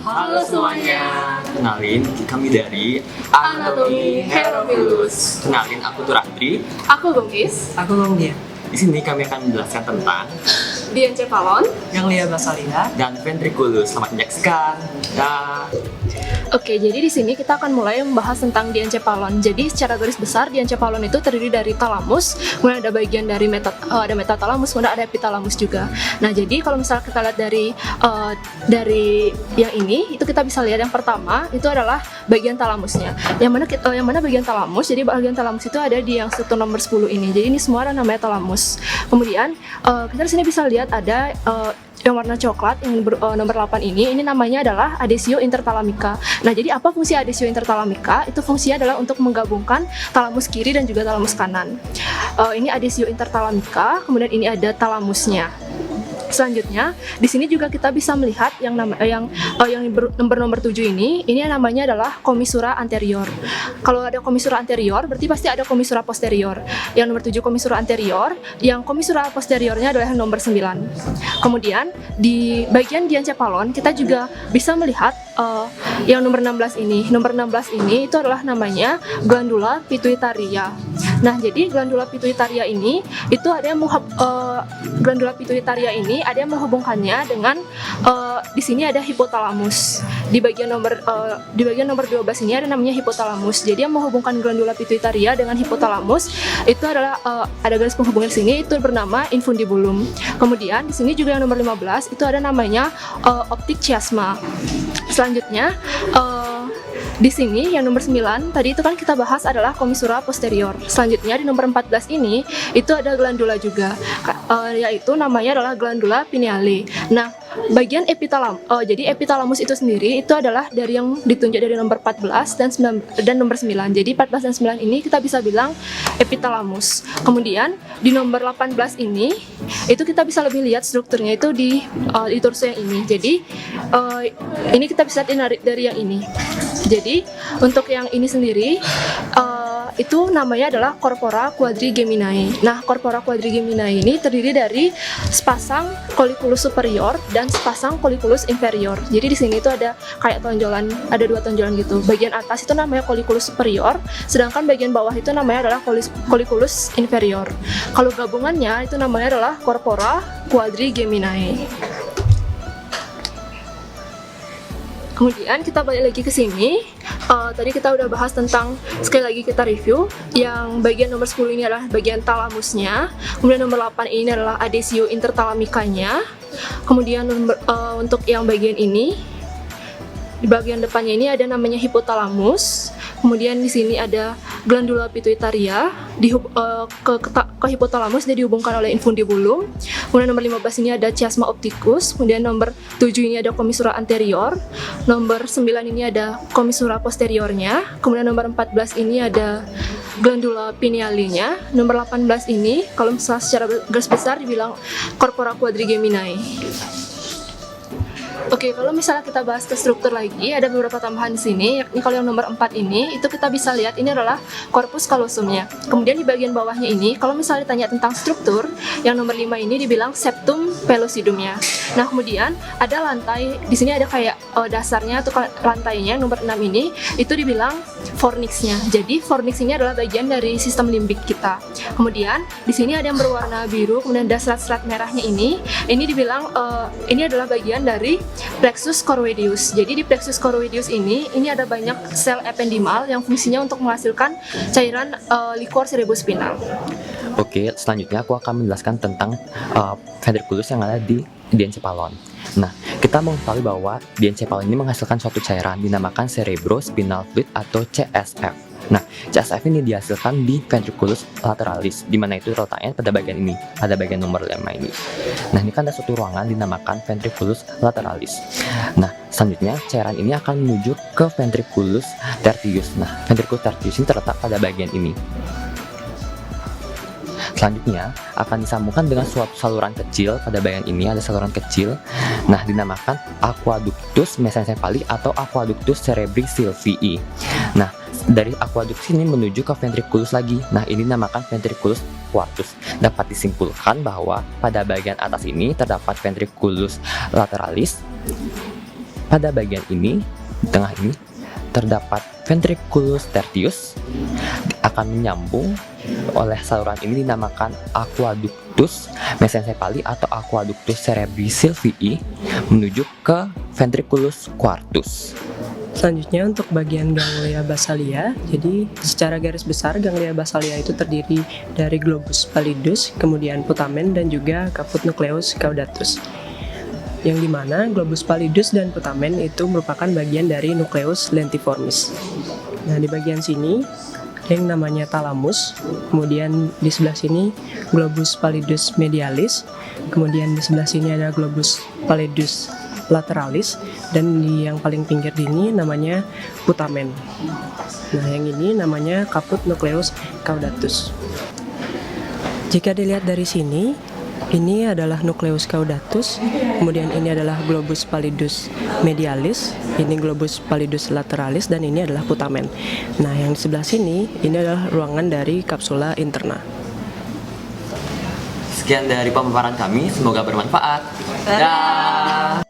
Halo semuanya. Kenalin, kami dari Anatomi Herophilus. Kenalin, aku tuh Randri. Aku Gongis. Aku Gongdia. Di sini kami akan menjelaskan tentang Diencephalon. Yang Lia Basalina. dan ventriculus. Selamat menyaksikan. Dah. Oke, jadi di sini kita akan mulai membahas tentang diencephalon. Jadi secara garis besar diencephalon itu terdiri dari talamus, kemudian ada bagian dari ada metatalamus, kemudian ada epitalamus juga. Nah, jadi kalau misalnya kita lihat dari yang ini, itu kita bisa lihat yang pertama itu adalah bagian talamusnya. Yang mana bagian talamus? Jadi bagian talamus itu ada di yang struktur nomor 10 ini. Jadi ini semua ada namanya talamus. Kemudian kita di sini bisa lihat ada yang warna coklat yang nomor 8 ini namanya adalah adesio interthalamica. Nah, jadi apa fungsi adesio interthalamica? Itu fungsinya adalah untuk menggabungkan talamus kiri dan juga talamus kanan. Ini adesio interthalamica, kemudian ini ada talamusnya. Selanjutnya, di sini juga kita bisa melihat yang nomor 7 ini namanya adalah commissura anterior. Kalau ada commissura anterior, berarti pasti ada commissura posterior. Yang nomor 7 commissura anterior, yang commissura posteriornya adalah yang nomor 9. Kemudian, di bagian diencephalon, kita juga bisa melihat yang nomor 16 ini. Nomor 16 ini itu adalah namanya glandula pituitaria. Nah, jadi glandula pituitaria ini itu ada yang ada yang menghubungkannya dengan di sini ada hipotalamus. Di bagian nomor 12 ini ada namanya hipotalamus. Jadi yang menghubungkan glandula pituitaria dengan hipotalamus itu adalah ada garis penghubungan di sini itu bernama infundibulum. Kemudian di sini juga yang nomor 15 itu ada namanya optic chiasma. Selanjutnya di sini yang nomor 9 tadi itu kan kita bahas adalah commissura posterior. Selanjutnya di nomor 14 ini itu ada glandula juga, yaitu namanya adalah glandula pineale. Nah, bagian jadi epitalamus itu sendiri itu adalah dari yang ditunjuk dari nomor 14 dan nomor 9. Jadi 14 dan 9 ini kita bisa bilang epitalamus. Kemudian di nomor 18 ini itu kita bisa lebih lihat strukturnya itu di torso yang ini. Jadi ini kita bisa lihat dari yang ini. Jadi untuk yang ini sendiri itu namanya adalah corpora quadrigeminae. Nah, corpora quadrigeminae ini terdiri dari sepasang colliculus superior dan sepasang colliculus inferior. Jadi di sini itu ada kayak tonjolan, ada 2 tonjolan gitu. Bagian atas itu namanya colliculus superior, sedangkan bagian bawah itu namanya adalah colliculus inferior. Kalau gabungannya itu namanya adalah corpora quadrigeminae. Kemudian kita balik lagi ke sini. Tadi kita udah bahas tentang, sekali lagi kita review, yang bagian nomor 10 ini adalah bagian talamusnya. Kemudian nomor 8 ini adalah adesio interthalamicanya. Kemudian untuk yang bagian ini, di bagian depannya ini ada namanya hipotalamus. Kemudian di sini ada glandula pituitaria, ke hipotalamus dia dihubungkan oleh infundibulum. Kemudian nomor 15 ini ada chiasma opticus. Kemudian nomor 7 ini ada commissura anterior. Nomor 9 ini ada commissura posteriornya. Kemudian nomor 14 ini ada glandula pinealenya. Nomor 18 ini kalau misalnya secara garis besar dibilang corpora quadrigeminae. Oke, kalau misalnya kita bahas ke struktur lagi, ada beberapa tambahan di sini. Yakni kalau yang nomor 4 ini, itu kita bisa lihat ini adalah corpus callosumnya. Kemudian di bagian bawahnya ini, kalau misalnya ditanya tentang struktur, yang nomor 5 ini dibilang septum pellucidumnya. Nah, kemudian ada lantai, di sini ada kayak dasarnya atau lantainya, nomor 6 ini, itu dibilang fornixnya. Jadi fornix ini adalah bagian dari sistem limbik kita. Kemudian di sini ada yang berwarna biru, kemudian ada serat-serat merahnya ini dibilang ini adalah bagian dari plexus choroideus. Jadi di plexus choroideus ini ada banyak sel ependimal yang fungsinya untuk menghasilkan cairan liquor cerebrospinal. Oke, selanjutnya aku akan menjelaskan tentang ventriculus yang ada di diencephalon. Nah, kita mengetahui bahwa diencephalon ini menghasilkan suatu cairan dinamakan cerebrospinal fluid atau CSF. Nah, CSF ini dihasilkan di ventriculus lateralis, di mana itu letaknya pada bagian ini, pada bagian nomor 5 ini. Nah, ini kan ada suatu ruangan dinamakan ventriculus lateralis. Nah, selanjutnya cairan ini akan menuju ke ventriculus tertius. Nah, ventriculus tertius ini terletak pada bagian ini. Selanjutnya akan disambungkan dengan suatu saluran kecil. Pada bagian ini ada saluran kecil, nah dinamakan aqueductus mesencephaly atau aqueductus cerebri sylvii. Nah, dari aqueductus ini menuju ke ventriculus lagi. Nah, ini dinamakan ventriculus quartus. Dapat disimpulkan bahwa pada bagian atas ini terdapat ventriculus lateralis, Pada bagian ini, di tengah ini, terdapat ventriculus tertius akan menyambung oleh saluran ini dinamakan aqueductus mesencepali atau aqueductus cerebri sylvii menuju ke ventriculus quartus. Selanjutnya untuk bagian ganglia basalia, jadi secara garis besar ganglia basalia itu terdiri dari globus pallidus, kemudian putamen dan juga caput nucleus caudatus. Yang dimana globus pallidus dan putamen itu merupakan bagian dari nucleus lentiformis. Nah di bagian sini ada yang namanya talamus, kemudian di sebelah sini globus pallidus medialis, kemudian di sebelah sini ada globus pallidus lateralis, dan di yang paling pinggir ini namanya putamen. Nah, yang ini namanya caput nucleus caudatus. Jika dilihat dari sini, ini adalah nucleus caudatus, kemudian ini adalah globus pallidus medialis, ini globus pallidus lateralis, dan ini adalah putamen. Nah, yang di sebelah sini, ini adalah ruangan dari kapsula interna. Sekian dari pemaparan kami, semoga bermanfaat. Dah.